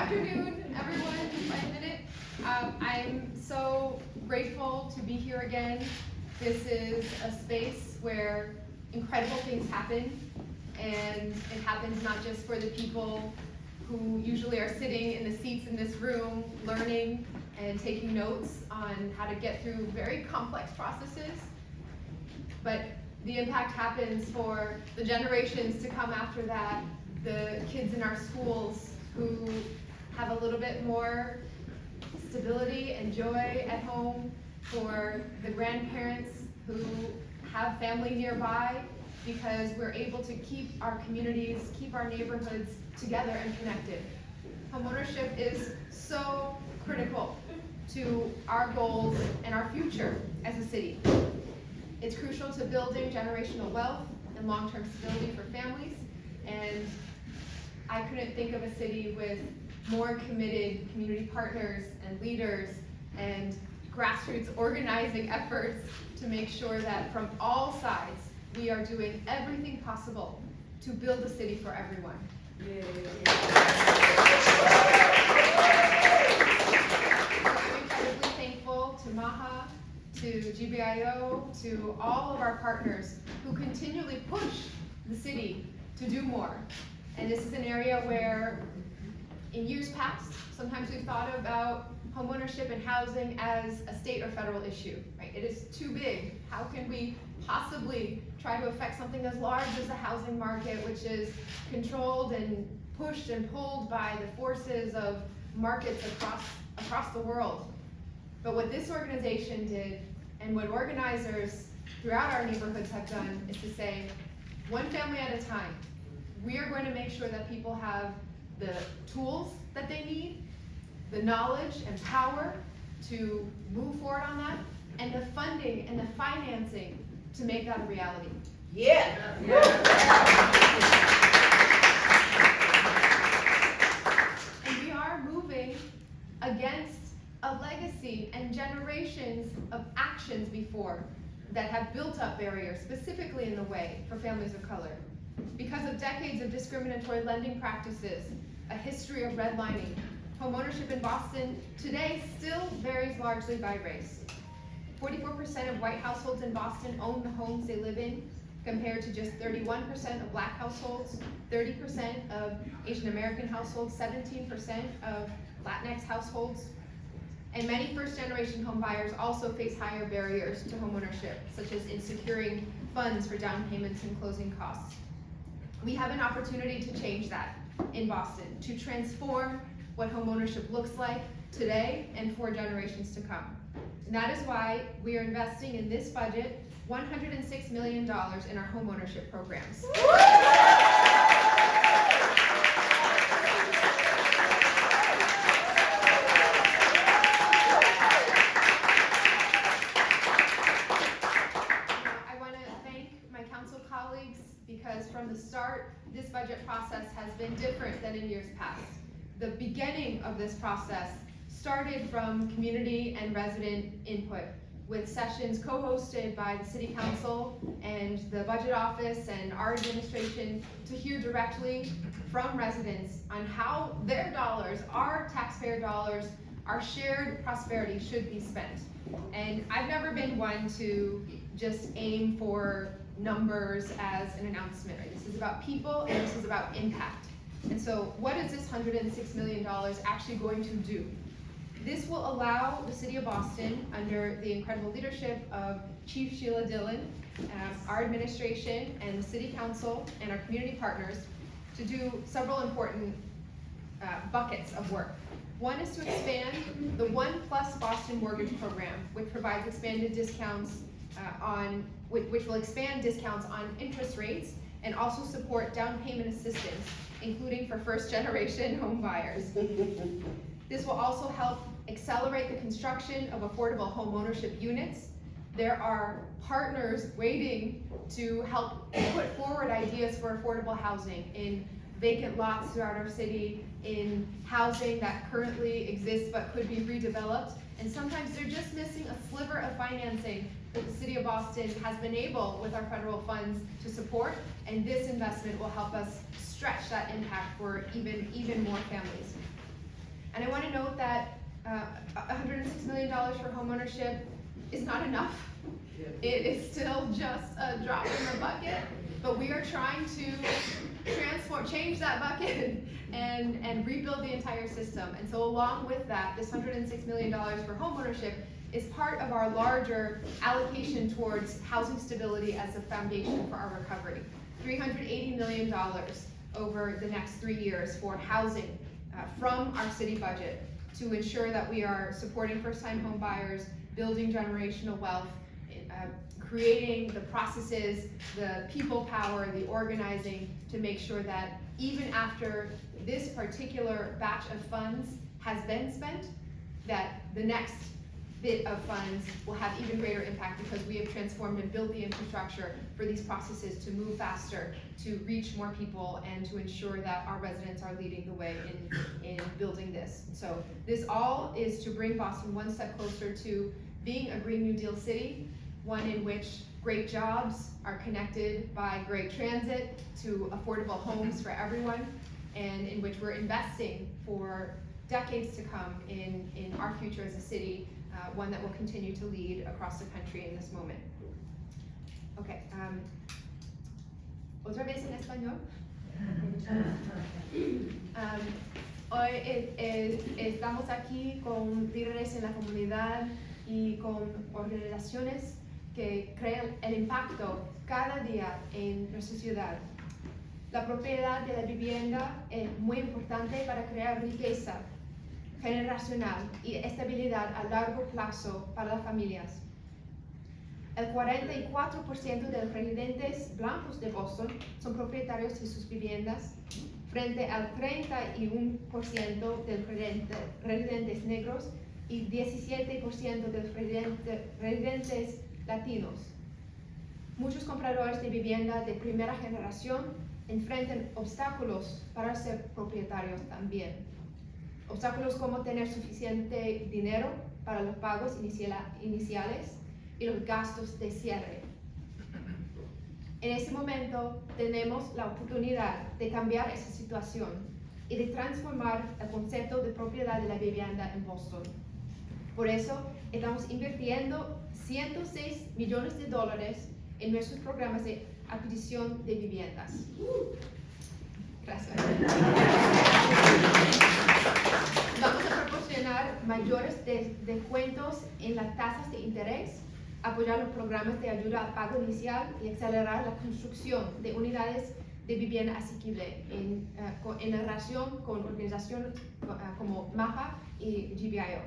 afternoon, everyone, just by a minute. I'm so grateful to be here again. This is a space where incredible things happen, and it happens not just for the people who usually are sitting in the seats in this room learning and taking notes on how to get through very complex processes, but the impact happens for the generations to come after that, the kids in our schools who have a little bit more stability and joy at home, for the grandparents who have family nearby, because we're able to keep our communities, keep our neighborhoods together and connected. Homeownership is so critical to our goals and our future as a city. It's crucial to building generational wealth and long-term stability for families, and I couldn't think of a city with more committed community partners and leaders and grassroots organizing efforts to make sure that from all sides we are doing everything possible to build a city for everyone. I'm incredibly thankful to MAHA, to GBIO, to all of our partners who continually push the city to do more. And this is an area where, in years past, sometimes we've thought about homeownership and housing as a state or federal issue, right? It is too big. How can we possibly try to affect something as large as the housing market, which is controlled and pushed and pulled by the forces of markets across the world? But what this organization did, and what organizers throughout our neighborhoods have done, is to say, one family at a time, we are going to make sure that people have the tools that they need, the knowledge and power to move forward on that, and the funding and the financing to make that a reality. Yeah. And we are moving against a legacy and generations of actions before that have built up barriers, specifically in the way for families of color. Because of decades of discriminatory lending practices, a history of redlining, homeownership in Boston today still varies largely by race. 44% of white households in Boston own the homes they live in, compared to just 31% of black households, 30% of Asian American households, 17% of Latinx households. And many first-generation home buyers also face higher barriers to homeownership, such as in securing funds for down payments and closing costs. We have an opportunity to change that in Boston, to transform what homeownership looks like today and for generations to come. And that is why we are investing in this budget $106 million in our homeownership programs. Because from the start, this budget process has been different than in years past. The beginning of this process started from community and resident input, with sessions co-hosted by the City Council and the Budget Office and our administration to hear directly from residents on how their dollars, our taxpayer dollars, our shared prosperity should be spent. And I've never been one to just aim for numbers as an announcement, right? This is about people and this is about impact. And so what is this $106 million actually going to do? This will allow the City of Boston, under the incredible leadership of Chief Sheila Dillon, our administration and the City Council and our community partners, to do several important buckets of work. One is to expand the One Plus Boston Mortgage Program, which provides expanded discounts which will expand discounts on interest rates and also support down payment assistance, including for first-generation home buyers. This will also help accelerate the construction of affordable home ownership units. There are partners waiting to help put forward ideas for affordable housing in vacant lots throughout our city, in housing that currently exists but could be redeveloped. And sometimes they're just missing a sliver of financing that the City of Boston has been able, with our federal funds, to support, and this investment will help us stretch that impact for even more families. And I want to note that $106 million for homeownership is not enough. It is still just a drop in the bucket, but we are trying to change that bucket and rebuild the entire system. And so along with that, this $106 million for homeownership is part of our larger allocation towards housing stability as a foundation for our recovery. $380 million over the next 3 years for housing from our city budget to ensure that we are supporting first-time home buyers, building generational wealth, creating the processes, the people power, the organizing to make sure that even after this particular batch of funds has been spent, that the next bit of funds will have even greater impact because we have transformed and built the infrastructure for these processes to move faster, to reach more people, and to ensure that our residents are leading the way in building this. So this all is to bring Boston one step closer to being a Green New Deal city, one in which great jobs are connected by great transit to affordable homes for everyone, and in which we're investing for decades to come in our future as a city, one that will continue to lead across the country in this moment. Okay, otra vez en español. Hoy estamos aquí con líderes en la comunidad y con organizaciones que crean el impacto cada día en nuestra ciudad. La propiedad de la vivienda es muy importante para crear riqueza generacional y estabilidad a largo plazo para las familias. El 44% de los residentes blancos de Boston son propietarios de sus viviendas, frente al 31% de los residentes negros y 17% de los residentes latinos. Muchos compradores de vivienda de primera generación enfrentan obstáculos para ser propietarios también. Obstáculos como tener suficiente dinero para los pagos iniciales y los gastos de cierre. En este momento tenemos la oportunidad de cambiar esa situación y de transformar el concepto de propiedad de la vivienda en Boston. Por eso estamos invirtiendo $106 millones en nuestros programas de adquisición de viviendas. Gracias. Vamos a proporcionar mayores descuentos en las tasas de interés, apoyar los programas de ayuda al pago inicial y acelerar la construcción de unidades de vivienda asequible en relación con organizaciones como MAHA y GBIO.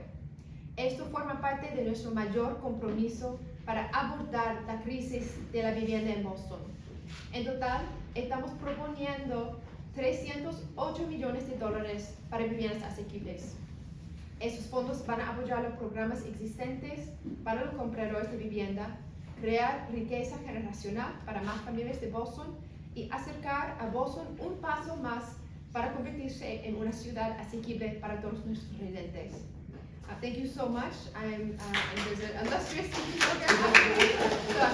Esto forma parte de nuestro mayor compromiso para abordar la crisis de la vivienda en Boston. En total, estamos proponiendo $308 millones para viviendas asequibles. Esos fondos van a apoyar los programas existentes para los compradores de vivienda, crear riqueza generacional para más familias de Boston y acercar a Boston un paso más para convertirse en una ciudad asequible para todos nuestros residentes. Thank you so much. There's an illustrious speaking program. So